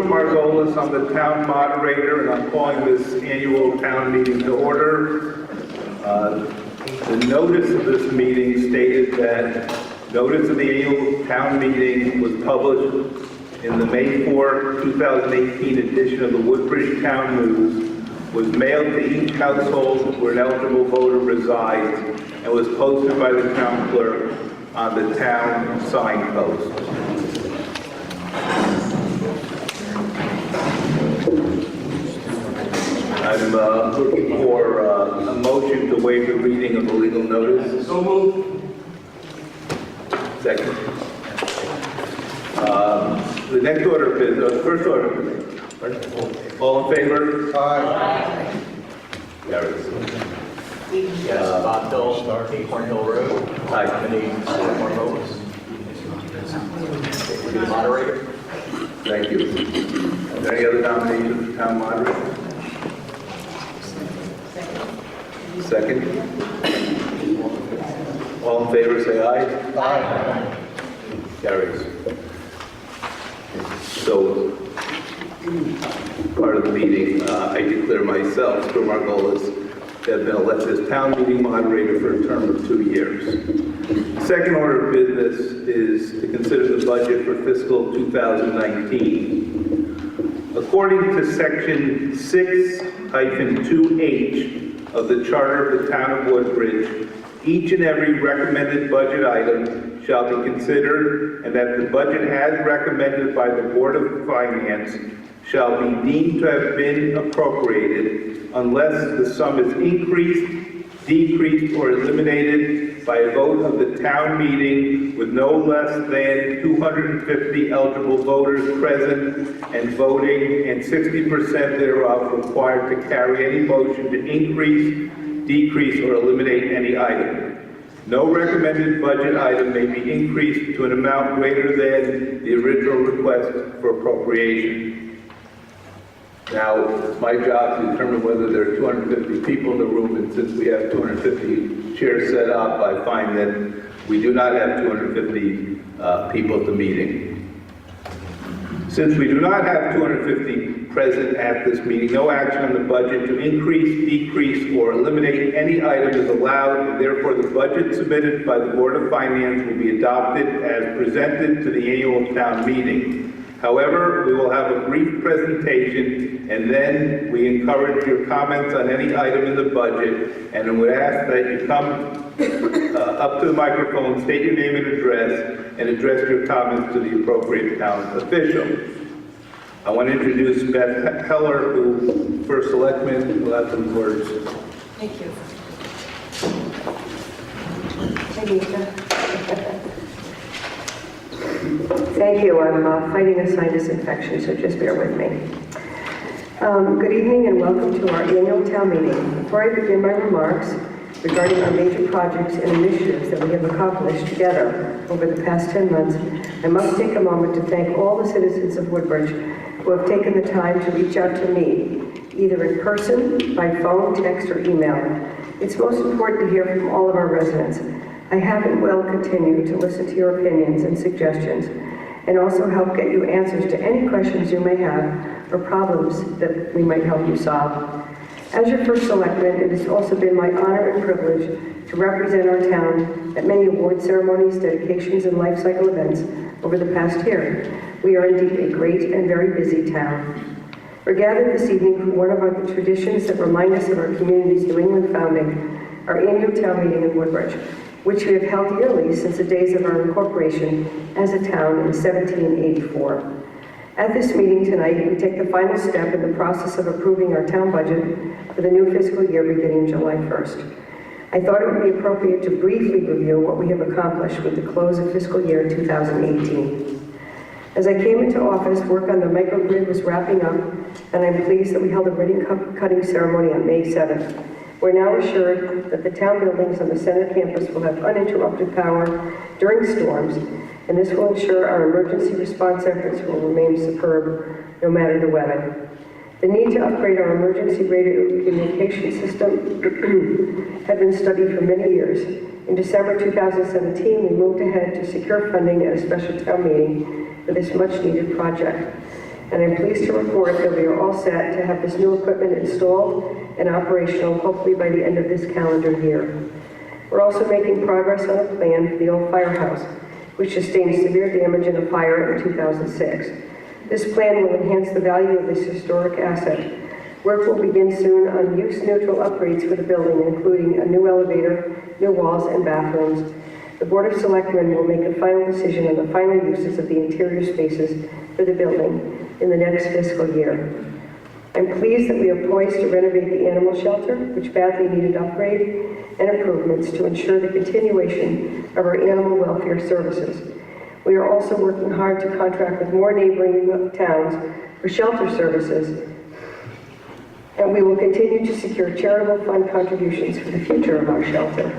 Margolis. I'm the town moderator, and I'm calling this annual town meeting to order. The notice of this meeting stated that notice of the annual town meeting was published in the May 4, 2018 edition of the Woodbridge Town News, was mailed to each household where an eligible voter resides, and was posted by the town clerk on the town signpost. I'm looking for a motion to waive the reading of the legal notice. So moved. Second. The next order of business, first order of business. All in favor? Aye. Carries. Yes, Bob Hill, Acorn Hill Road. Aye. Nominee Margolis. Be the moderator. Thank you. Are there any other nominations for town moderator? Second. All in favor, say aye. Aye. Carries. So, part of the meeting, I declare myself, Mr. Margolis, to have been elected as town meeting moderator for a term of 2 years. Second order of business is to consider the budget for fiscal 2019. According to section 6-2H of the Charter of the Town of Woodbridge, each and every recommended budget item shall be considered, and that the budget as recommended by the Board of Finance shall be deemed to have been appropriated unless the sum is increased, decreased, or eliminated by a vote of the town meeting with no less than 250 eligible voters present and voting, and 60% thereof required to carry any motion to increase, decrease, or eliminate any item. No recommended budget item may be increased to an amount greater than the original request for appropriation. Now, it's my job to determine whether there are 250 people in the room, and since we have 250 chairs set up, I find that we do not have 250 people at the meeting. Since we do not have 250 present at this meeting, no action on the budget to increase, decrease, or eliminate any item is allowed, and therefore the budget submitted by the Board of Finance will be adopted as presented to the annual town meeting. However, we will have a brief presentation, and then we encourage your comments on any item in the budget, and I would ask that you come up to the microphone, state your name and address your comments to the appropriate town official. I want to introduce Beth Heller, who first selectman, who will have some words. Thank you. Thank you. I'm fighting a sinus infection, so just bear with me. Good evening and welcome to our annual town meeting. Before I begin my remarks regarding our major projects and initiatives that we have accomplished together over the past 10 months, I must take a moment to thank all the citizens of Woodbridge who have taken the time to reach out to me, either in person, by phone, text, or email. It's most important to hear from all of our residents. I have and will continue to listen to your opinions and suggestions, and also help get you answers to any questions you may have or problems that we might help you solve. As your first selectman, it has also been my honor and privilege to represent our town at many award ceremonies, dedications, and life cycle events over the past year. We are indeed a great and very busy town. We're gathered this evening for one of our traditions that remind us of our community's New England founding, our annual town meeting in Woodbridge, which we have held yearly since the days of our incorporation as a town in 1784. At this meeting tonight, we take the final step in the process of approving our town budget for the new fiscal year beginning July 1st. I thought it would be appropriate to briefly review what we have accomplished with the close of fiscal year 2018. As I came into office, work on the microgrid was wrapping up, and I'm pleased that we held a ribbon cutting ceremony on May 7th. We're now assured that the town buildings on the center campus will have uninterrupted power during storms, and this will ensure our emergency response efforts will remain superb no matter the weather. The need to upgrade our emergency radio communication system had been studied for many years. In December 2017, we moved ahead to secure funding at a special town meeting for this much-needed project. and I'm pleased to report that we are all set to have this new equipment installed and operational hopefully by the end of this calendar year. We're also making progress on a plan for the old firehouse, which sustained severe damage in a fire in 2006. This plan will enhance the value of this historic asset. Work will begin soon on use-neutral upgrades for the building, including a new elevator, new walls, and bathrooms. The Board of Selectmen will make a final decision on the final uses of the interior spaces for the building in the next fiscal year. I'm pleased that we are poised to renovate the animal shelter, which badly needed upgrade and improvements to ensure the continuation of our animal welfare services. We are also working hard to contract with more neighboring towns for shelter services, and we will continue to secure charitable fund contributions for the future of our shelter.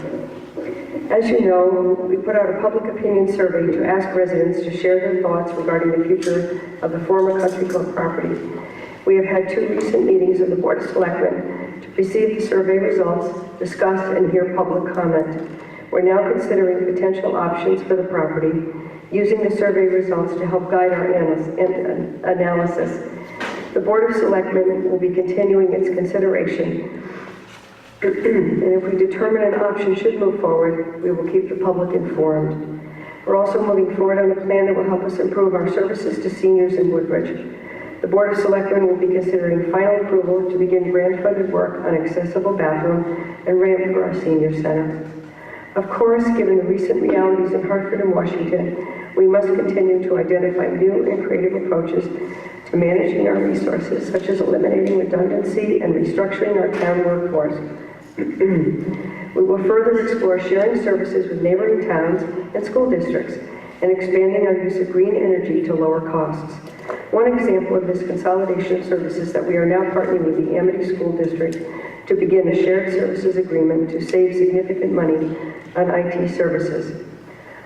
As you know, we put out a public opinion survey to ask residents to share their thoughts regarding the future of the former Country Club property. We have had 2 recent meetings of the Board of Selectmen to receive the survey results, discuss, and hear public comment. We're now considering potential options for the property, using the survey results to help guide our analysis. The Board of Selectmen will be continuing its consideration, and if we determine an option should move forward, we will keep the public informed. We're also moving forward on a plan that will help us improve our services to seniors in Woodbridge. The Board of Selectmen will be considering final approval to begin grant-funded work on accessible bathroom and ramp for our senior center. Of course, given the recent realities in Hartford and Washington, we must continue to identify new and creative approaches to managing our resources, such as eliminating redundancy and restructuring our town workforce. We will further explore sharing services with neighboring towns and school districts and expanding our use of green energy to lower costs. One example of this consolidation of services that we are now partnering with the Amity School District to begin a shared services agreement to save significant money on IT services.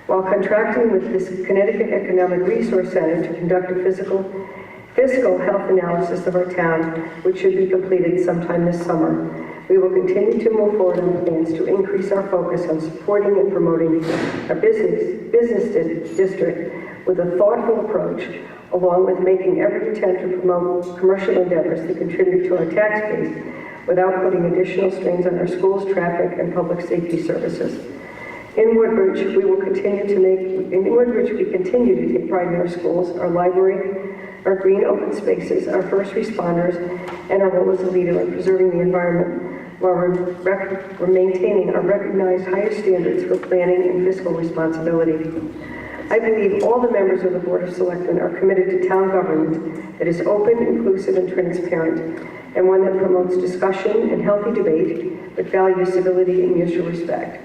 While contracting with this Connecticut Economic Resource Center to conduct a fiscal health analysis of our town, which should be completed sometime this summer, we will continue to move forward on plans to increase our focus on supporting and promoting our business district with a thoughtful approach, along with making every attempt to promote commercial endeavors that contribute to our tax base without putting additional strains on our schools, traffic, and public safety services. In Woodbridge, we continue to take pride in our schools, our library, our green open spaces, our first responders, and our role as a leader in preserving the environment, while we're maintaining our recognized highest standards for planning and fiscal responsibility. I believe all the members of the Board of Selectmen are committed to town government that is open, inclusive, and transparent, and one that promotes discussion and healthy debate, but values civility and mutual respect.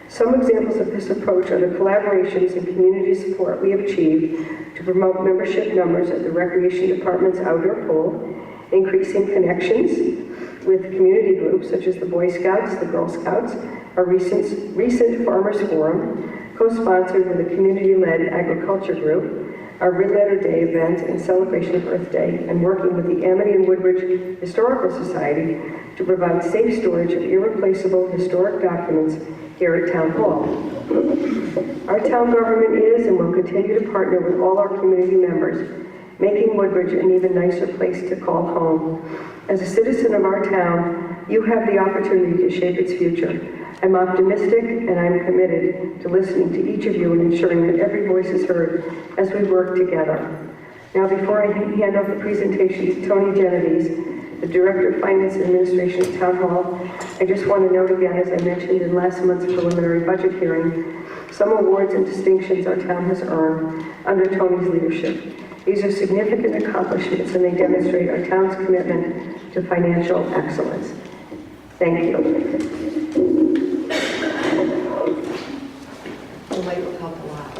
Some examples of this approach are the collaborations and community support we have achieved to promote membership numbers at the Recreation Department's outdoor pool, increasing connections with community groups such as the Boy Scouts, the Girl Scouts, our recent Farmers Forum, co-sponsored with a community-led agriculture group, our Red Letter Day event in celebration of Earth Day, and working with the Amity and Woodbridge Historical Society to provide safe storage of irreplaceable historic documents here at Town Hall. Our town government is and will continue to partner with all our community members, making Woodbridge an even nicer place to call home. As a citizen of our town, you have the opportunity to shape its future. I'm optimistic and I'm committed to listening to each of you and ensuring that every voice is heard as we work together. Now, before I hand off the presentation to Tony Genovese, the Director of Finance and Administration at Town Hall, I just want to note again, as I mentioned in last month's preliminary budget hearing, some awards and distinctions our town has earned under Tony's leadership. These are significant accomplishments and they demonstrate our town's commitment to financial excellence. Thank you. The light will help a lot.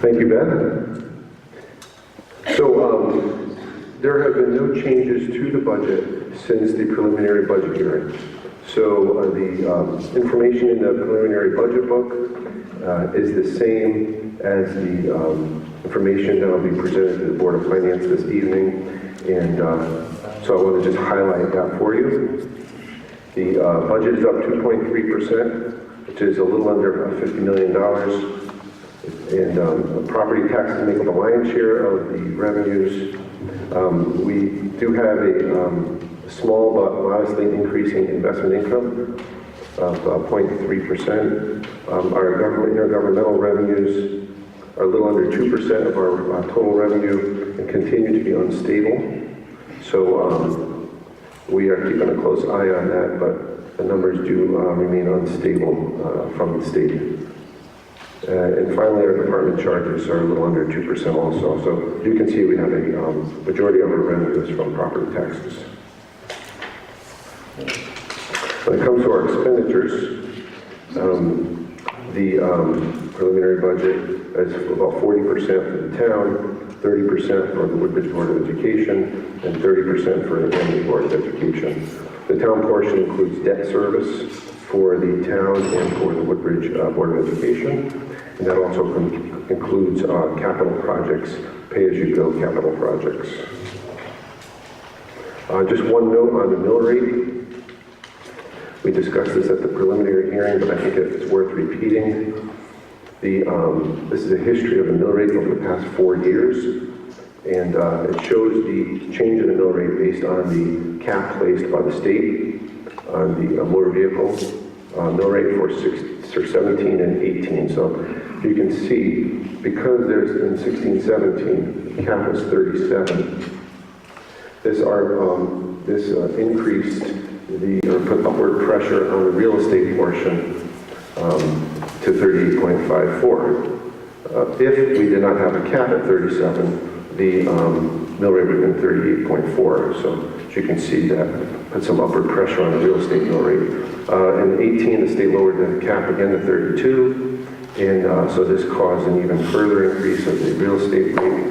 Thank you, Beth. So there have been no changes to the budget since the preliminary budget hearing. So the information in the preliminary budget book is the same as the information that will be presented to the Board of Finance this evening. And so I want to just highlight that for you. The budget is up 2.3%, which is a little under $50 million. And property taxes make up the lion's share of the revenues. We do have a small but modestly increasing investment income of 0.3%. Our intergovernmental revenues are a little under 2% of our total revenue and continue to be unstable. So we are keeping a close eye on that, but the numbers do remain unstable from the state. And finally, our department charges are a little under 2% also. So you can see we have a majority of our revenues from property taxes. When it comes to our expenditures, the preliminary budget is about 40% for the town, 30% for the Woodbridge Board of Education, and 30% for the County Board of Education. The town portion includes debt service for the town and for the Woodbridge Board of Education, and that also includes capital projects, pay-as-you-go capital projects. Just one note on the mill rate. We discussed this at the preliminary hearing, but I think it's worth repeating. This is a history of the mill rate over the past 4 years, and it shows the change in the mill rate based on the cap placed by the state on the motor vehicle mill rate for 17 and 18. So you can see, because there's in 16, 17, the cap was 37. This increased or put upward pressure on the real estate portion to 38.54. If we did not have a cap at 37, the mill rate would have been 38.4. So as you can see, that put some upward pressure on the real estate mill rate. In 18, the state lowered the cap again to 32, and so this caused an even further increase of the real estate rate.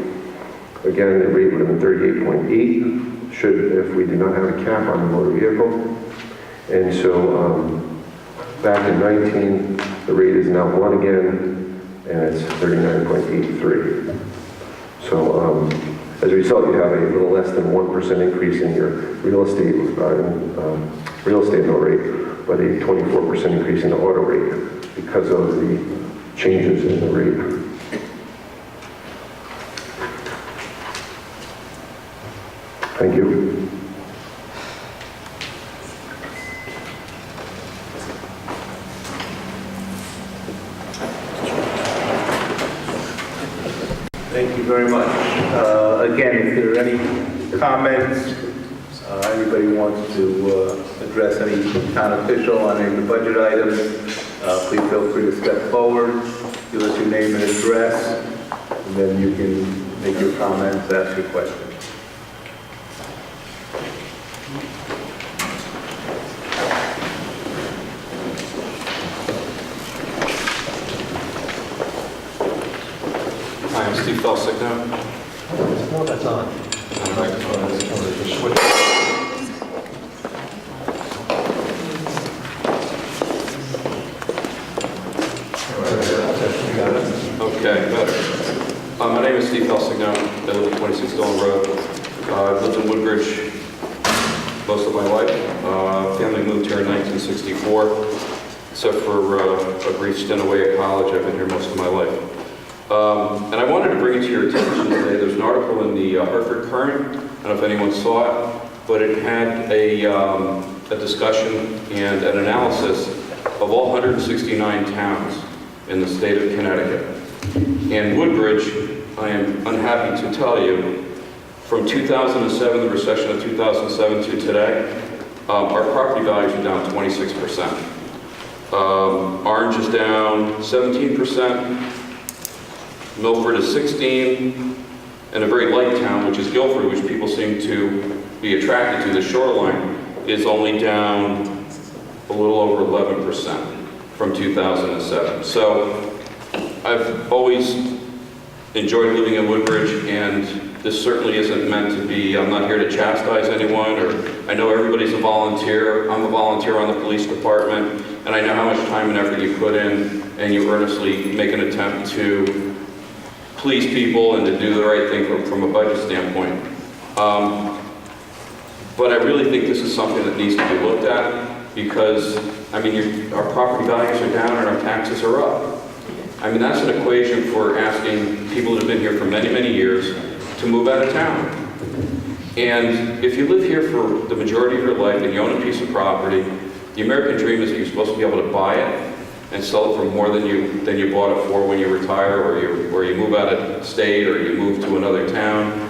Again, the rate would have been 38.8 if we did not have a cap on the motor vehicle. And so back in 19, the rate is now 1 again, and it's 39.83. So as a result, you have a little less than 1% increase in your real estate mill rate, but a 24% increase in the auto rate because of the changes in the rate. Thank you. Thank you very much. Again, if there are any comments, anybody wants to address any town official on any of the budget items, please feel free to step forward, give us your name and address, and then you can make your comments, ask your questions. Hi, I'm Steve Felsigno. No, that's on. Okay, better. My name is Steve Felsigno. I live at 26 Dolan Road. I've lived in Woodbridge most of my life. Family moved here in 1964. Except for a brief stint away at college, I've been here most of my life. And I wanted to bring it to your attention today. There's an article in the Hartford Current. I don't know if anyone saw it, but it had a discussion and an analysis of all 169 towns in the state of Connecticut. And Woodbridge, I am unhappy to tell you, from 2007, the recession of 2007 to today, our property values are down 26%. Orange is down 17%. Milford is 16%, and a very light town, which is Guilford, which people seem to be attracted to, the shoreline, is only down a little over 11% from 2007. So I've always enjoyed living in Woodbridge, and this certainly isn't meant to be, I'm not here to chastise anyone, or I know everybody's a volunteer. I'm a volunteer on the police department, and I know how much time and effort you put in, and you earnestly make an attempt to please people and to do the right thing from a budget standpoint. But I really think this is something that needs to be looked at. because, I mean, our property values are down and our taxes are up. I mean, that's an equation for asking people that have been here for many, many years to move out of town. And if you live here for the majority of your life and you own a piece of property, the American dream is that you're supposed to be able to buy it and sell it for more than you bought it for when you retire, or you move out of state, or you move to another town.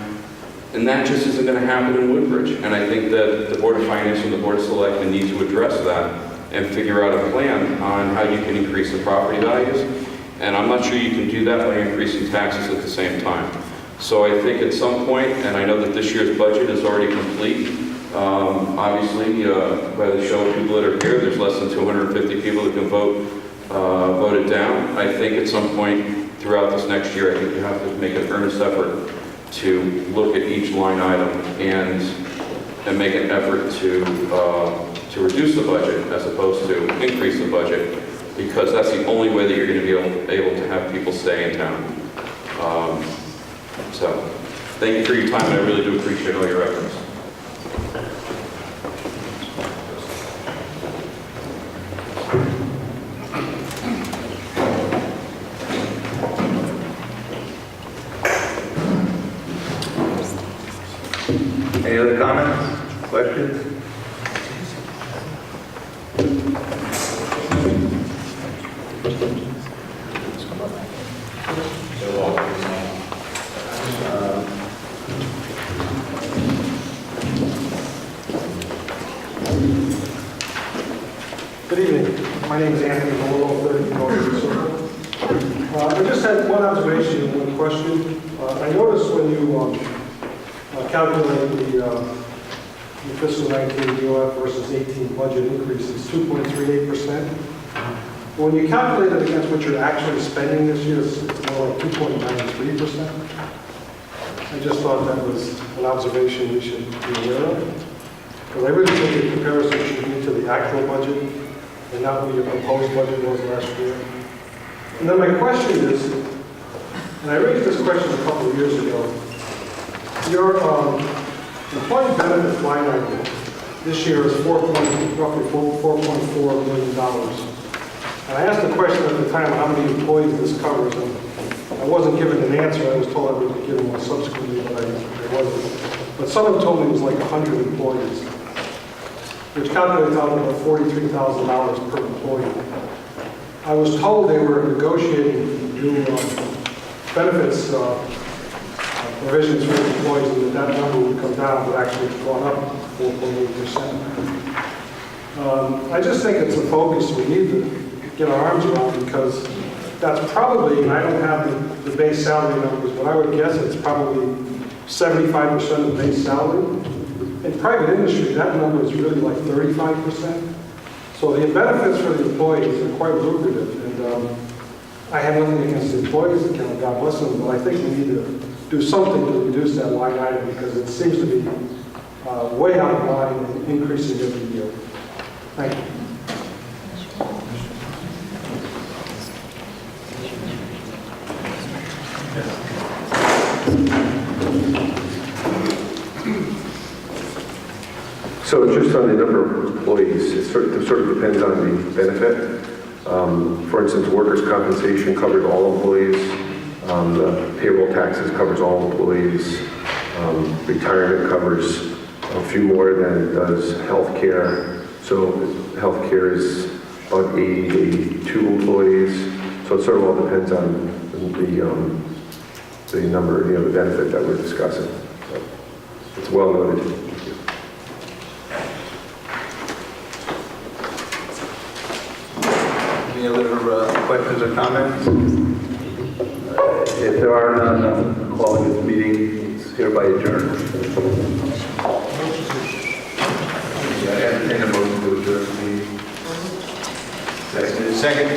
And that just isn't going to happen in Woodbridge. And I think that the Board of Finance and the Board of Selectmen need to address that and figure out a plan on how you can increase the property values. And I'm not sure you can do that by increasing taxes at the same time. So I think at some point, and I know that this year's budget is already complete, obviously, by the show of people that are here, there's less than 250 people that can vote it down. I think at some point throughout this next year, I think you have to make an earnest effort to look at each line item and make an effort to reduce the budget as opposed to increase the budget, because that's the only way that you're going to be able to have people stay in town. So, thank you for your time, and I really do appreciate all your efforts. Any other comments, questions? Good evening. My name is Anthony Bolo, 30 North Circle. I just had one observation and one question. I noticed when you calculate the fiscal 19 DOF versus 18 budget increase, it's 2.38%. When you calculate it against what you're actually spending this year, it's more like 2.93%. I just thought that was an observation we should be aware of. Because I really think the comparison should be to the actual budget and not what your proposed budget was last year. And then my question is, and I raised this question a couple of years ago, your employee benefits line item this year is roughly $4.4 million. And I asked the question at the time how many employees this covers, and I wasn't given an answer. I was told I would be given one subsequently, but I wasn't. But someone told me it was like 100 employees, which calculates out about $43,000 per employee. I was told they were negotiating new benefits provisions for employees, and that number would come down, but actually it's gone up 4.8%. I just think it's a focus we need to get our arms around, because that's probably, and I don't have the base salary numbers, but I would guess it's probably 75% of base salary. In private industry, that number is really like 35%. So the benefits for the employees are quite lucrative, and I have nothing against the employees, God bless them, but I think we need to do something to reduce that line item, because it seems to be way out of line and increasing every year. Thank you. So just on the number of employees, it sort of depends on the benefit. For instance, workers' compensation covers all employees. The payroll taxes covers all employees. Retirement covers a few more than it does health care. So health care is about 80 to 82 employees. So it sort of all depends on the number, the benefit that we're discussing. So it's well noted. Any other questions or comments? If there are none, I'm calling this meeting is hereby adjourned. I entertain a motion to adjourn the meeting. Second.